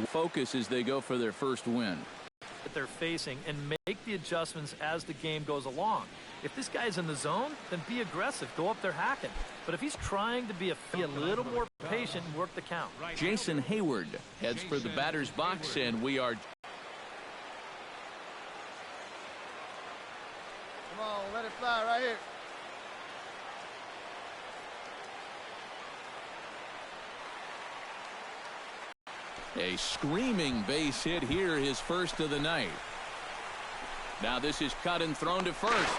focus as they go for their first win. That they're facing and make the adjustments as the game goes along. If this guy's in the zone, then be aggressive. Go up there hacking. But if he's trying to be a little more patient and work the count. Jason Hayward heads for the batter's box, and we are... Come on, let it fly right here. A screaming base hit here, his first of the night. Now this is cut and thrown to first.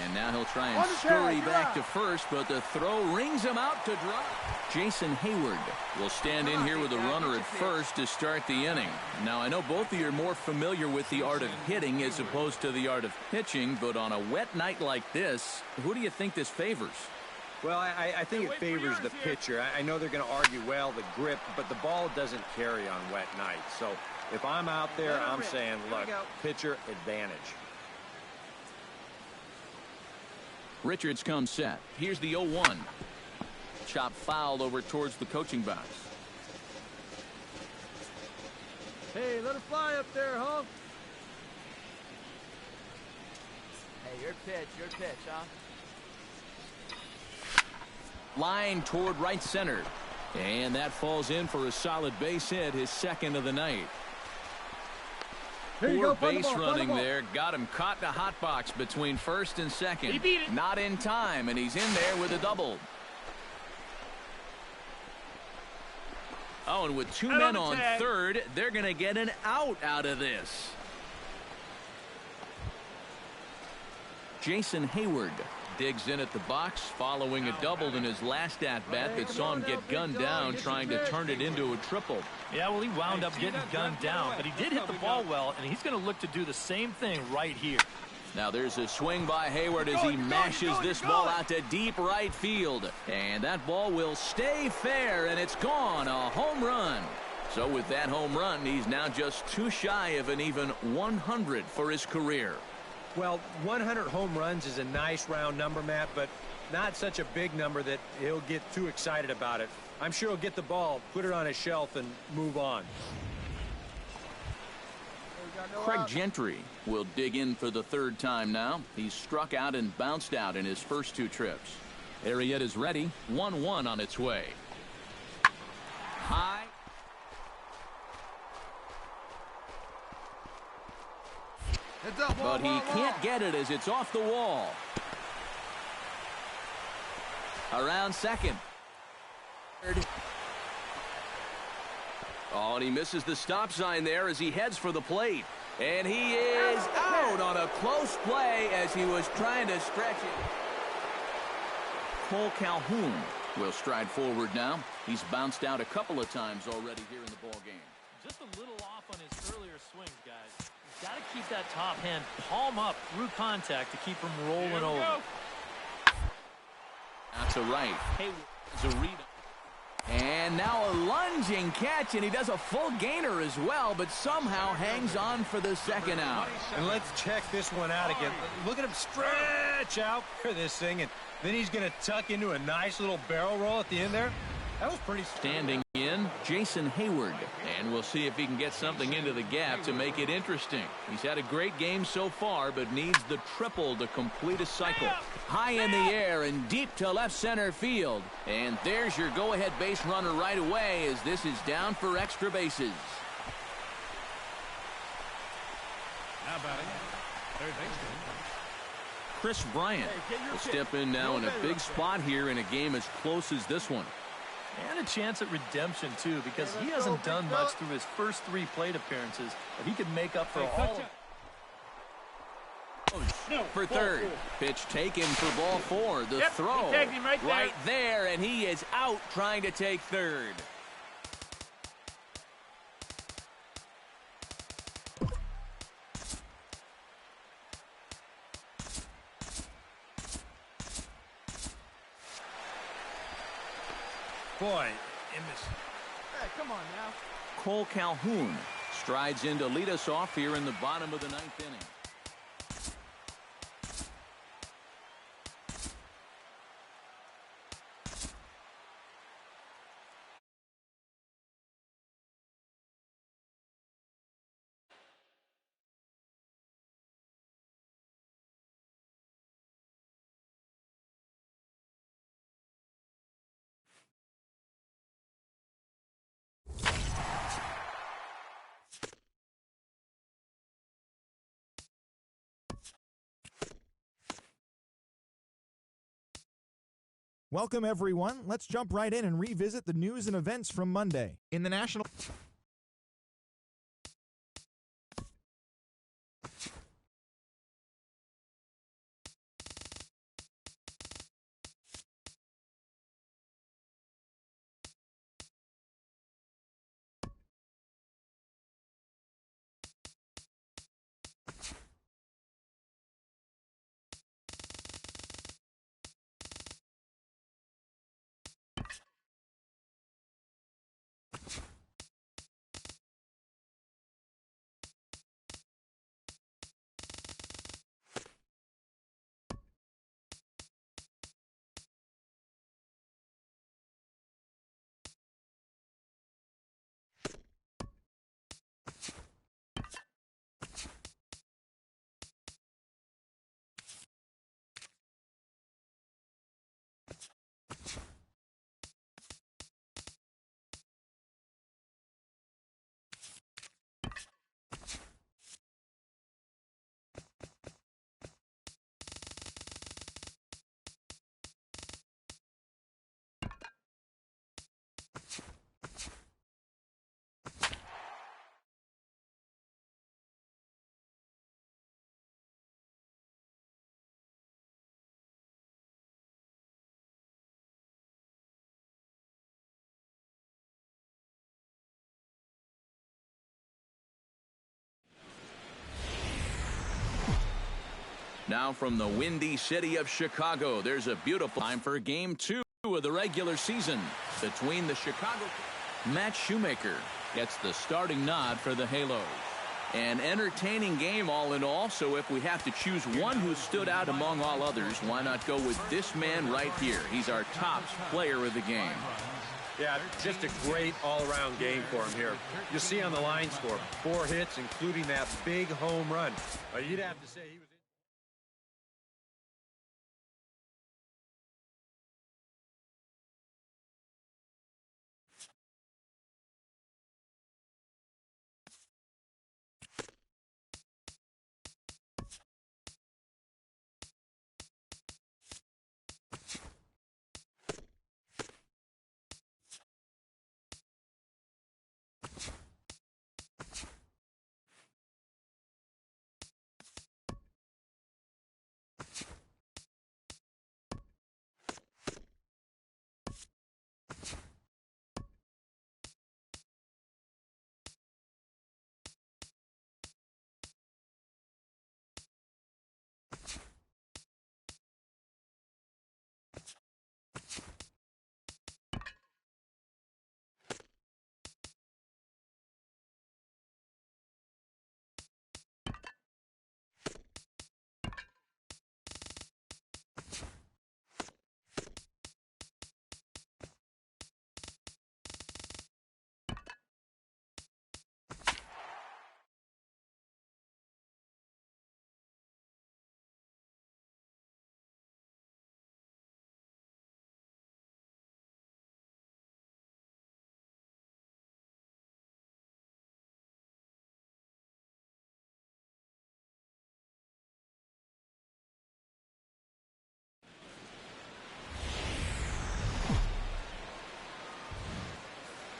And now he'll try and scurry back to first, but the throw rings him out to drop. Jason Hayward will stand in here with a runner at first to start the inning. Now I know both of you are more familiar with the art of hitting as opposed to the art of pitching, but on a wet night like this, who do you think this favors? Well, I think it favors the pitcher. I know they're going to argue, well, the grip, but the ball doesn't carry on wet nights. So if I'm out there, I'm saying, look, pitcher advantage. Richards comes set. Here's the 0-1. Chop fouled over towards the coaching box. Hey, let it fly up there, huh? Hey, your pitch, huh? Line toward right center. And that falls in for a solid base hit, his second of the night. Poor base running there. Got him caught in a hot box between first and second. He beat it. Not in time, and he's in there with a double. Oh, and with two men on third, they're going to get an out of this. Jason Hayward digs in at the box following a double in his last at-bat that saw him get gunned down trying to turn it into a triple. Yeah, well, he wound up getting gunned down, but he did hit the ball well, and he's going to look to do the same thing right here. Now there's a swing by Hayward as he mashes this ball out to deep right field. And that ball will stay fair, and it's gone. A home run. So with that home run, he's now just too shy of an even 100 for his career. Well, 100 home runs is a nice round number, Matt, but not such a big number that he'll get too excited about it. I'm sure he'll get the ball, put it on his shelf, and move on. Craig Gentry will dig in for the third time now. He's struck out and bounced out in his first two trips. Arrieta is ready. 1-1 on its way. High. But he can't get it as it's off the wall. Around second. Oh, and he misses the stop sign there as he heads for the plate. And he is out on a close play as he was trying to stretch it. Cole Calhoun will stride forward now. He's bounced out a couple of times already here in the ball game. Just a little off on his earlier swings, guys. He's got to keep that top hand palm up through contact to keep him rolling over. That's a right. Hayward is a rebound. And now a lunging catch, and he does a full gainer as well, but somehow hangs on for the second out. And let's check this one out again. Look at him stretch out for this thing, and then he's going to tuck into a nice little barrel roll at the end there. That was pretty standing in Jason Hayward, and we'll see if he can get something into the gap to make it interesting. He's had a great game so far, but needs the triple to complete a cycle. High in the air and deep to left center field, and there's your go-ahead base runner right away as this is down for extra bases. Now batting, third baseman Chris Bryant will step in now in a big spot here in a game as close as this one. And a chance at redemption, too, because he hasn't done much through his first three plate appearances, but he could make up for all for third. Pitch taken for ball four. The throw right there, and he is out trying to take third. boy in this. Hey, come on now. Cole Calhoun strides in to lead us off here in the bottom of the ninth inning. Welcome, everyone. Let's jump right in and revisit the news and events from Monday. In the National... Now from the windy city of Chicago, there's a beautiful time for Game 2 of the regular season between the Chicago... Matt Shoemaker gets the starting nod for the Halos. An entertaining game all in all, so if we have to choose one who stood out among all others, why not go with this man right here? He's our top player of the game. Yeah, just a great all-around game for him here. You see on the line score, 4 hits, including that big home run. You'd have to say he was...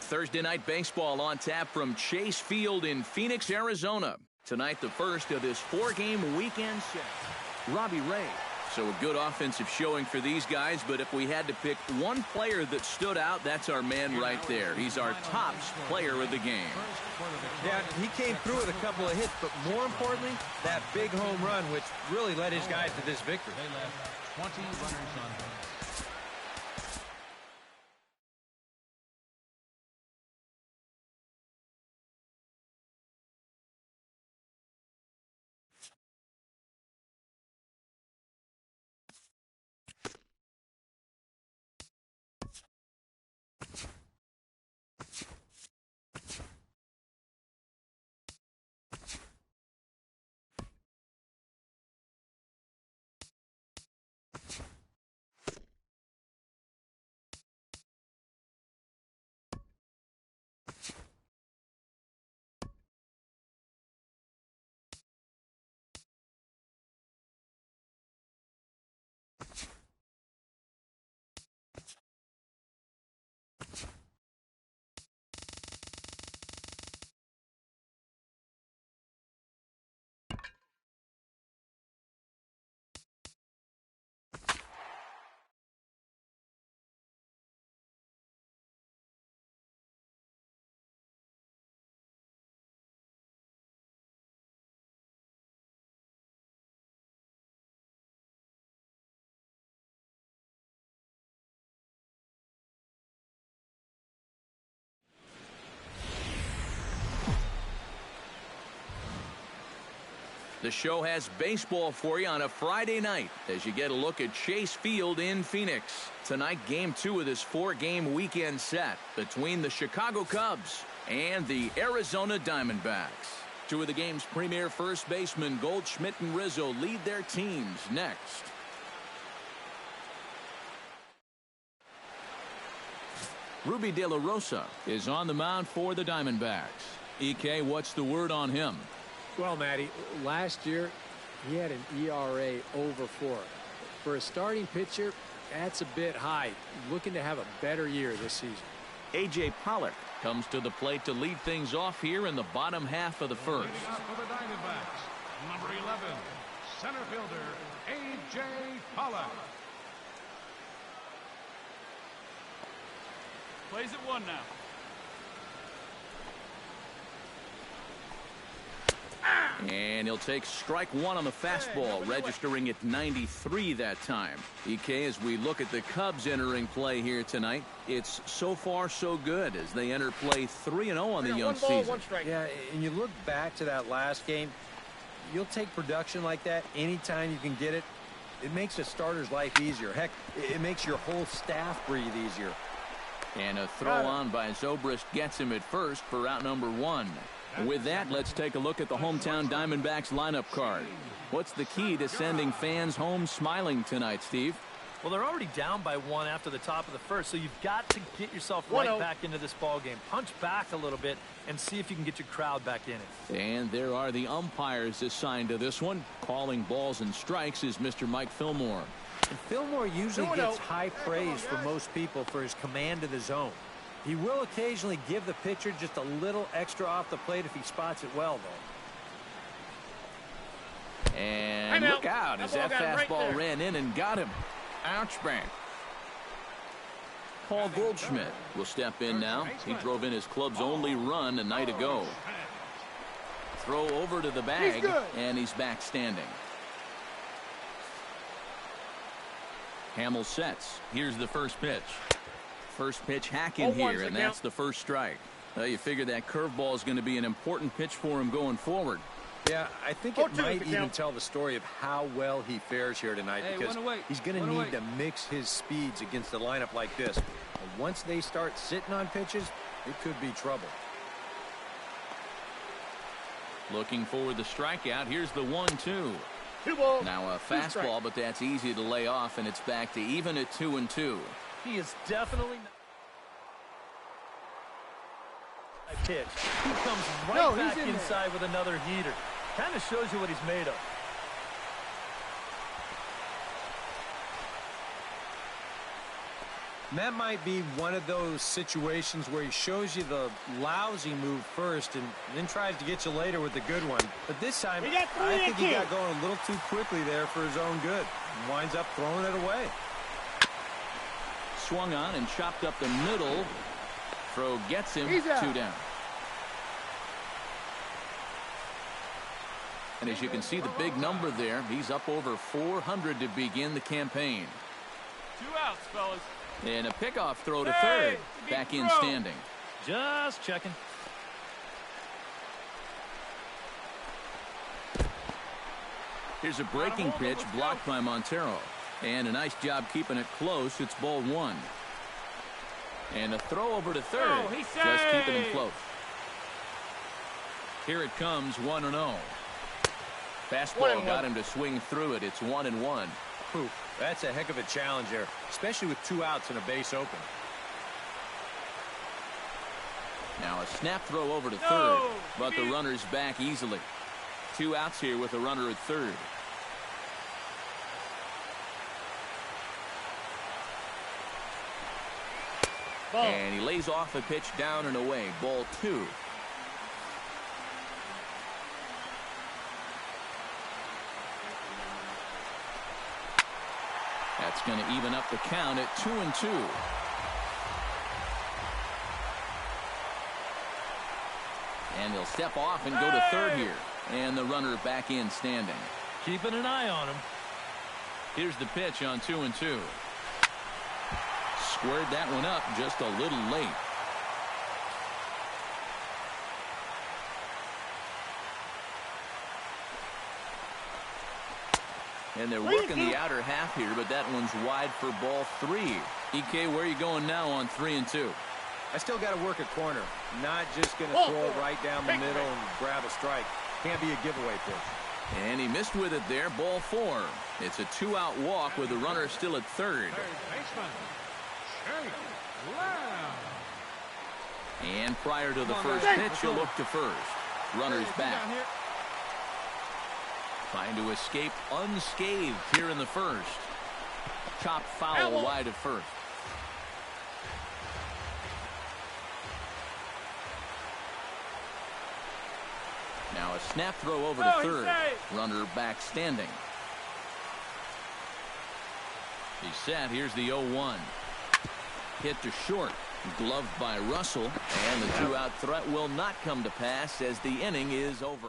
Thursday night baseball on tap from Chase Field in Phoenix, Arizona. Tonight, the first of this 4-game weekend set. Robbie Ray. So a good offensive showing for these guys, but if we had to pick one player that stood out, that's our man right there. He's our top player of the game. Yeah, he came through with a couple of hits, but more importantly, that big home run, which really led his guys to this victory. They left 20 runners on base. The show has baseball for you on a Friday night as you get a look at Chase Field in Phoenix. Tonight, Game 2 of this 4-game weekend set between the Chicago Cubs and the Arizona Diamondbacks. Two of the game's premier first basemen, Goldschmidt and Rizzo, lead their teams next. Ruby De La Rosa is on the mound for the Diamondbacks. EK, what's the word on him? Well, Matty, last year he had an ERA over 4. For a starting pitcher, that's a bit high. Looking to have a better year this season. A.J. Pollock comes to the plate to lead things off here in the bottom half of the first. Leading off for the Diamondbacks, number 11, center fielder A.J. Pollock. Plays at 1 now. And he'll take strike 1 on the fastball, registering at 93 that time. EK, as we look at the Cubs entering play here tonight, it's so far so good as they enter play 3-0 on the young season. Yeah, and you look back to that last game, you'll take production like that anytime you can get it. It makes a starter's life easier. Heck, it makes your whole staff breathe easier. And a throw on by Zobrist gets him at first for out number 1. With that, let's take a look at the hometown Diamondbacks lineup card. What's the key to sending fans home smiling tonight, Steve? Well, they're already down by 1 after the top of the first, so you've got to get yourself right back into this ball game. Punch back a little bit and see if you can get your crowd back in it. And there are the umpires assigned to this one. Calling balls and strikes is Mr. Mike Fillmore. And Fillmore usually gets high praise from most people for his command of the zone. He will occasionally give the pitcher just a little extra off the plate if he spots it well, though. And look out as that fastball ran in and got him. Ouch bang. Paul Goldschmidt will step in now. He drove in his club's only run a night ago. Throw over to the bag, and he's back standing. Hamill sets. Here's the first pitch. First pitch hack in here, and that's the first strike. Well, you figure that curveball is going to be an important pitch for him going forward. Yeah, I think it might even tell the story of how well he fares here tonight, because he's going to need to mix his speeds against a lineup like this. And once they start sitting on pitches, it could be trouble. Looking for the strikeout. Here's the 1-2. Now a fastball, but that's easy to lay off, and it's back to even at 2-2. He is definitely a pitch. He comes right back inside with another heater. Kind of shows you what he's made of. And that might be one of those situations where he shows you the lousy move first and then tries to get you later with the good one. But this time, I think he got going a little too quickly there for his own good and winds up throwing it away. Swung on and chopped up the middle. Throw gets him 2 down. And as you can see the big number there, he's up over 400 to begin the campaign. 2 outs, fellas. And a pickoff throw to third. Back in standing. Just checking. Here's a breaking pitch blocked by Montero. And a nice job keeping it close. It's ball 1. And a throw over to third. Just keeping him close. Here it comes, 1-0. Fastball got him to swing through it. It's 1-1. Ooh, that's a heck of a challenge there, especially with 2 outs and a base open. Now a snap throw over to third, but the runner's back easily. 2 outs here with a runner at third. And he lays off a pitch down and away. Ball 2. That's going to even up the count at 2-2. And he'll step off and go to third here. And the runner back in standing. Keeping an eye on him. Here's the pitch on 2-2. Squared that one up just a little late. And they're working the outer half here, but that one's wide for ball 3. EK, where are you going now on 3 and 2? I still got to work a corner. Not just going to throw it right down the middle and grab a strike. Can't be a giveaway pitch. And he missed with it there, ball 4. It's a 2-out walk with the runner still at third. And prior to the first pitch, he'll look to first. Runner's back. Trying to escape unscathed here in the first. Chop foul wide of first. Now a snap throw over to third. Runner back standing. He's set. Here's the 0-1. Hit to short. Gloved by Russell. And the 2-out threat will not come to pass as the inning is over.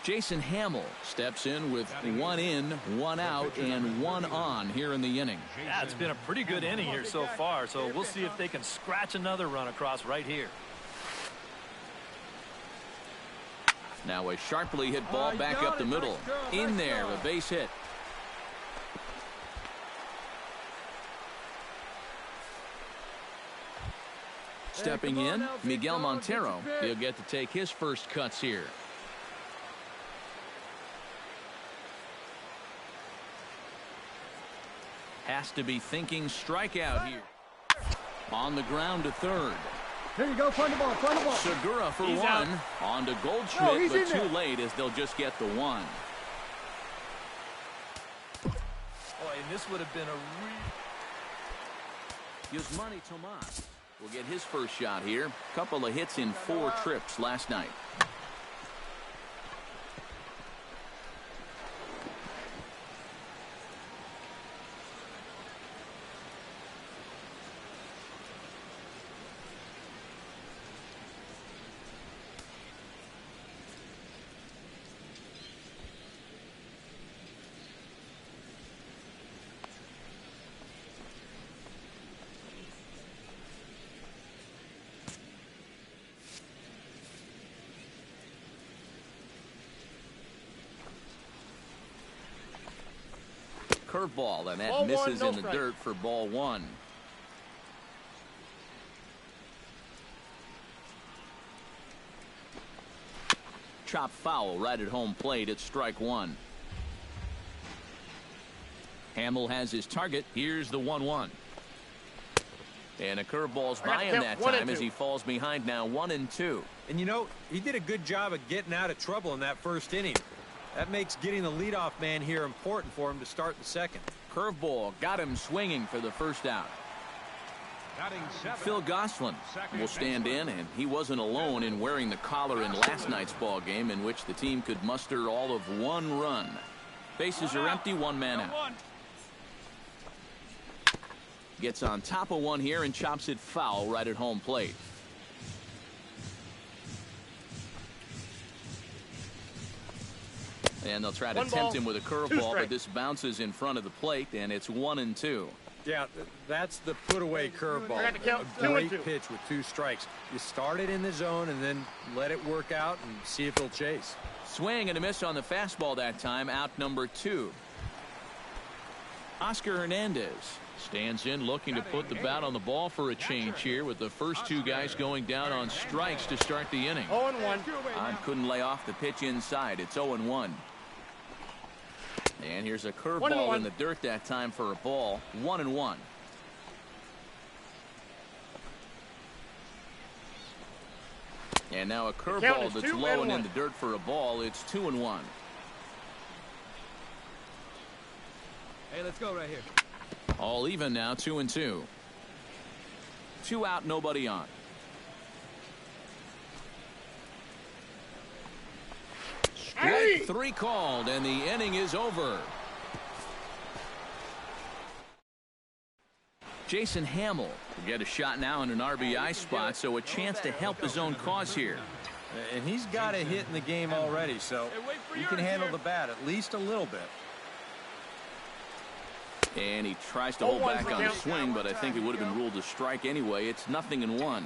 Jason Hamill steps in with 1 in, 1 out, and 1 on here in the inning. Yeah, it's been a pretty good inning here so far, so we'll see if they can scratch another run across right here. Now a sharply hit ball back up the middle. In there, a base hit. Stepping in, Miguel Montero. He'll get to take his first cuts here. Has to be thinking strikeout here. On the ground to third. Here you go, find the ball, find the ball. Segura for 1. On to Goldschmidt, but too late as they'll just get the 1. Boy, and this would have been a Yasmani Tomas will get his first shot here. Couple of hits in 4 trips last night. Curveball, and that Ball misses 1, no in the strike. dirt for ball 1. Chop foul right at home plate at strike 1. Hamill has his target. Here's the 1-1. And a curveball's by him that time as he falls behind now 1-2. And you know, he did a good job of getting out of trouble in that first inning. That makes getting the leadoff man here important for him to start the second. Curveball got him swinging for the first out. Phil Gosselin will stand in, and he wasn't alone in wearing the collar in last night's ball game, in which the team could muster all of 1 run. Bases are empty, 1 man out. Gets on top of 1 here and chops it foul right at home plate. And they'll try to tempt him with a curveball, but this bounces in front of the plate, and it's 1-2. Yeah, that's the put-away curveball. A great pitch with 2 strikes. You start it in the zone and then let it work out and see if he'll chase. Swing and a miss on the fastball that time, out number 2. Oscar Hernandez stands in, looking to put the bat on the ball for a change here, with the first 2 guys going down on strikes to start the inning. 0-1. Odd couldn't lay off the pitch inside. It's 0-1. And here's a curveball in the dirt that time for a ball. 1-1. And now a curveball that's low and in the dirt for a ball. It's 2-1. Hey, let's go right here. All even now, 2-2. 2 out, nobody on. Strike 3 called, and the inning is over. Jason Hamill will get a shot now in an RBI spot, so a chance to help his own cause here. And he's got a hit in the game already, so he can handle the bat at least a little bit. And he tries to hold back on the swing, but I think it would have been ruled a strike anyway. It's 0-1.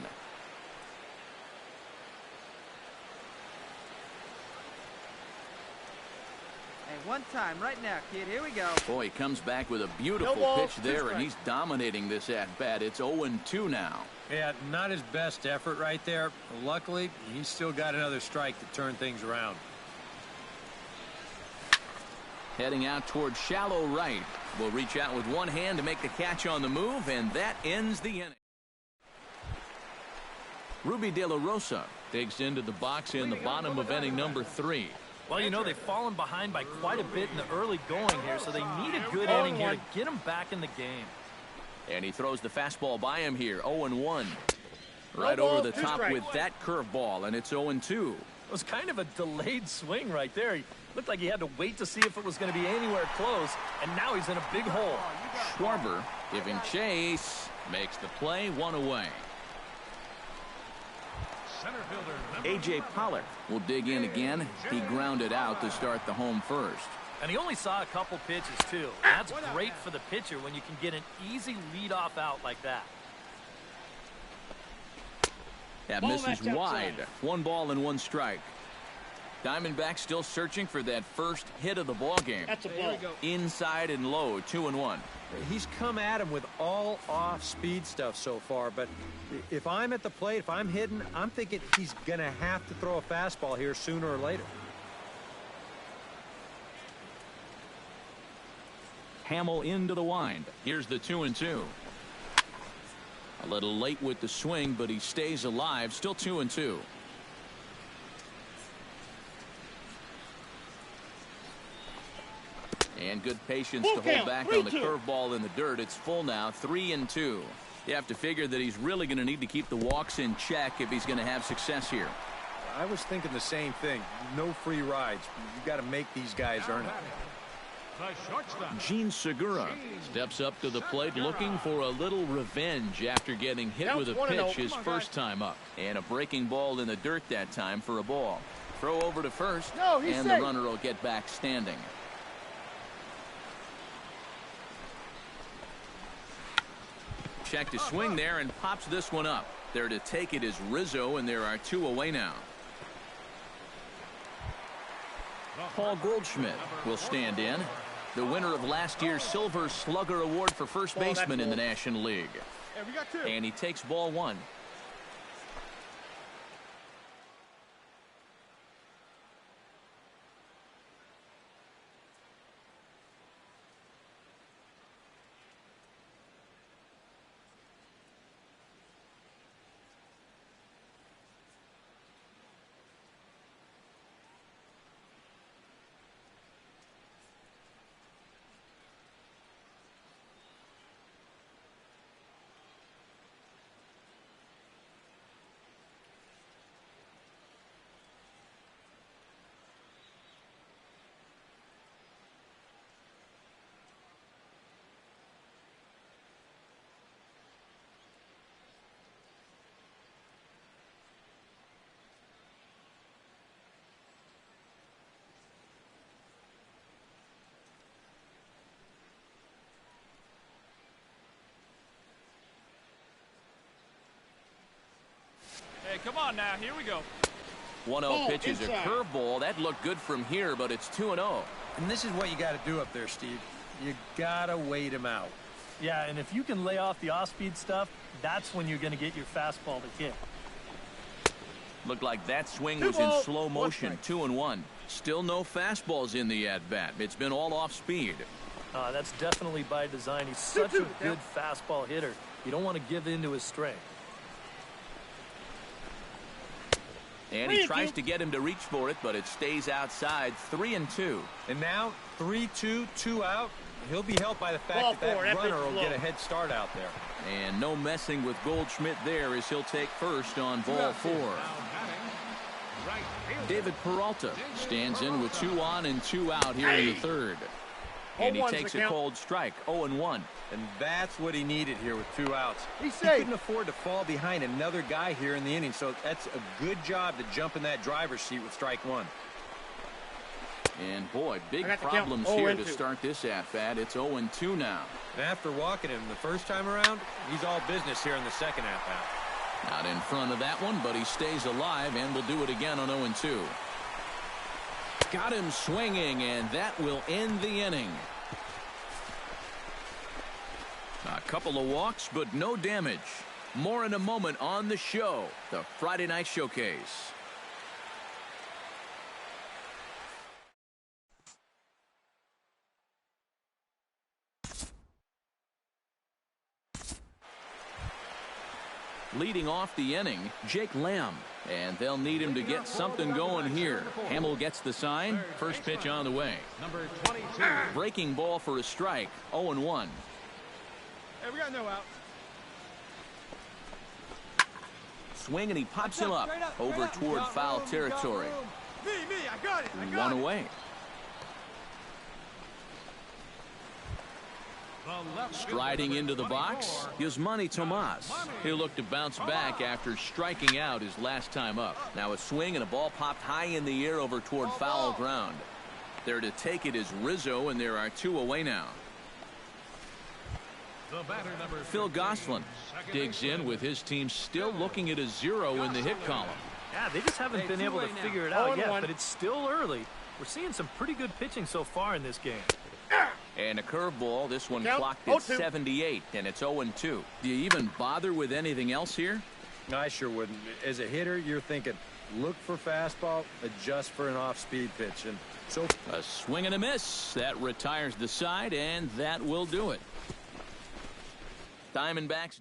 One time, right now, kid. Here we go. Boy, he comes back with a beautiful pitch there, and he's dominating this at-bat. It's 0-2 now. Yeah, not his best effort right there. Luckily, he's still got another strike to turn things around. Heading out towards shallow right. Will reach out with one hand to make the catch on the move, and that ends the inning. Ruby De La Rosa digs into the box in the bottom of inning number 3. Well, you know, they've fallen behind by quite a bit in the early going here, so they need a good inning here to get them back in the game. And he throws the fastball by him here, 0-1. Right over the top with that curveball, and it's 0-2. It was kind of a delayed swing right there. He looked like he had to wait to see if it was going to be anywhere close, and now he's in a big hole. Schwarber giving chase, makes the play, 1 away. A.J. Pollock will dig in again. He grounded out to start the home first. And he only saw a couple pitches, too. That's great for the pitcher when you can get an easy leadoff out like that. That misses wide. 1 ball and 1 strike. Diamondbacks still searching for that first hit of the ball game. That's a ball. Inside and low, 2-1. He's come at him with all off-speed stuff so far, but if I'm at the plate, if I'm hitting, I'm thinking he's going to have to throw a fastball here sooner or later. Hamill into the wind. Here's the 2-2. A little late with the swing, but he stays alive. Still 2-2. And good patience to hold back on the curveball in the dirt. It's full now, 3-2. You have to figure that he's really going to need to keep the walks in check if he's going to have success here. I was thinking the same thing. No free rides. You've got to make these guys earn it. Gene Segura steps up to the plate looking for a little revenge after getting hit with a pitch his first time up. And a breaking ball in the dirt that time for a ball. Throw over to first, and the runner will get back standing. Check to swing there and pops this one up. There to take it is Rizzo, and there are 2 away now. Paul Goldschmidt will stand in. The winner of last year's Silver Slugger Award for first baseman in the National League. And he takes ball 1. Hey, come on now. Here we go. 1-0 pitch is a curveball. That looked good from here, but it's 2-0. And this is what you got to do up there, Steve. You got to wait him out. Yeah, and if you can lay off the off-speed stuff, that's when you're going to get your fastball to hit. Looked like that swing was in slow motion. 2-1. Still no fastballs in the at-bat. It's been all off speed. That's definitely by design. He's such a good fastball hitter. You don't want to give in to his strength. And he tries to get him to reach for it, but it stays outside. 3-2. And now 3-2, 2 out. He'll be helped by the fact that runner will get a head start out there. And no messing with Goldschmidt there as he'll take first on ball 4. David Peralta stands in with 2 on and 2 out here in the third. And he takes a cold strike, 0-1. And that's what he needed here with 2 outs. He couldn't afford to fall behind another guy here in the inning, so that's a good job to jump in that driver's seat with strike 1. And boy, big problems here to start this at-bat. It's 0-2 now. And after walking him the first time around, he's all business here in the second at-bat. Out in front of that one, but he stays alive and will do it again on 0-2. Got him swinging, and that will end the inning. A couple of walks, but no damage. More in a moment on the show, the Friday Night Showcase. Leading off the inning, Jake Lamb. And they'll need him to get something going here. Hamill gets the sign. First pitch on the way. Number 22. Breaking ball for a strike. 0-1. Hey, we got no out. Swing, and he pops him up over toward foul territory. Me, I got it. One away. Striding into the box, Yasmani Tomas. He'll look to bounce back after striking out his last time up. Now a swing and a ball popped high in the air over toward foul ground. There to take it is Rizzo, and there are two away now. Phil Gosselin digs in with his team still looking at a 0 in the hit column. Yeah, they just haven't been able to figure it out yet, but it's still early. We're seeing some pretty good pitching so far in this game. And a curveball, this one clocked at 78, and it's 0-2. Do you even bother with anything else here? I sure wouldn't. As a hitter, you're thinking, look for fastball, adjust for an off-speed pitch. And so a swing and a miss. That retires the side, and that will do it. Diamondbacks.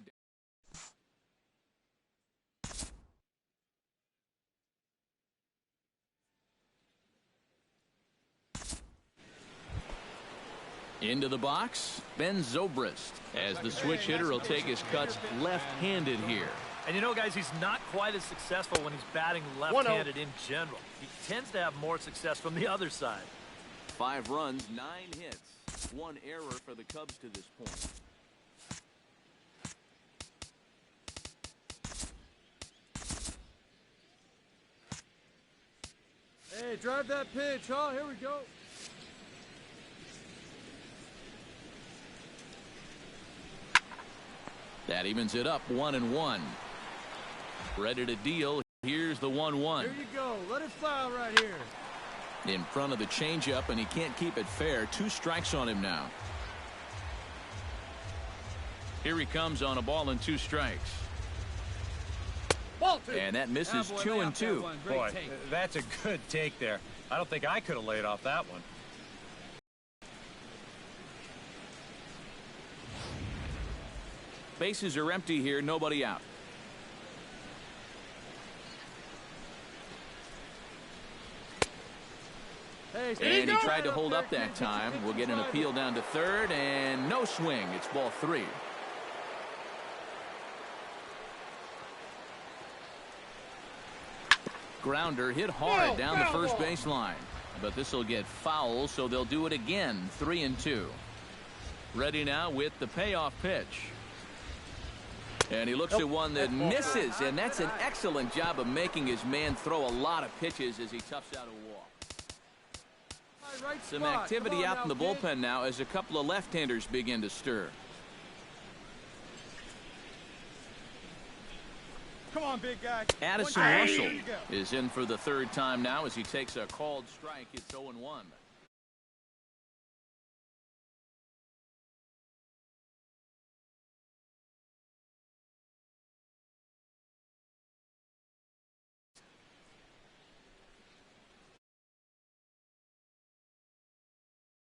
Into the box, Ben Zobrist, as the switch hitter will take his cuts left-handed here. And you know, guys, he's not quite as successful when he's batting left-handed in general. He tends to have more success from the other side. 5 runs, 9 hits, 1 error for the Cubs to this point. Hey, drive that pitch, huh? Here we go. That evens it up 1-1. Ready to deal. Here's the 1-1. Here you go. Let it fly right here. In front of the changeup, and he can't keep it fair. 2 strikes on him now. Here he comes on a ball and 2 strikes. And that misses 2-2. Boy, that's a good take there. I don't think I could have laid off that one. Bases are empty here, nobody out. Hey, and he tried to hold up that time. We'll get an appeal down to third, and no swing. It's ball 3. Grounder hit hard down the first baseline. But this will get foul, so they'll do it again. 3-2. Ready now with the payoff pitch. And he looks at one that misses, and that's an excellent job of making his man throw a lot of pitches as he toughs out a walk. Some activity out in the bullpen now as a couple of left-handers begin to stir. Come on, big guy. Addison Russell is in for the 3rd time now as he takes a called strike. It's 0-1.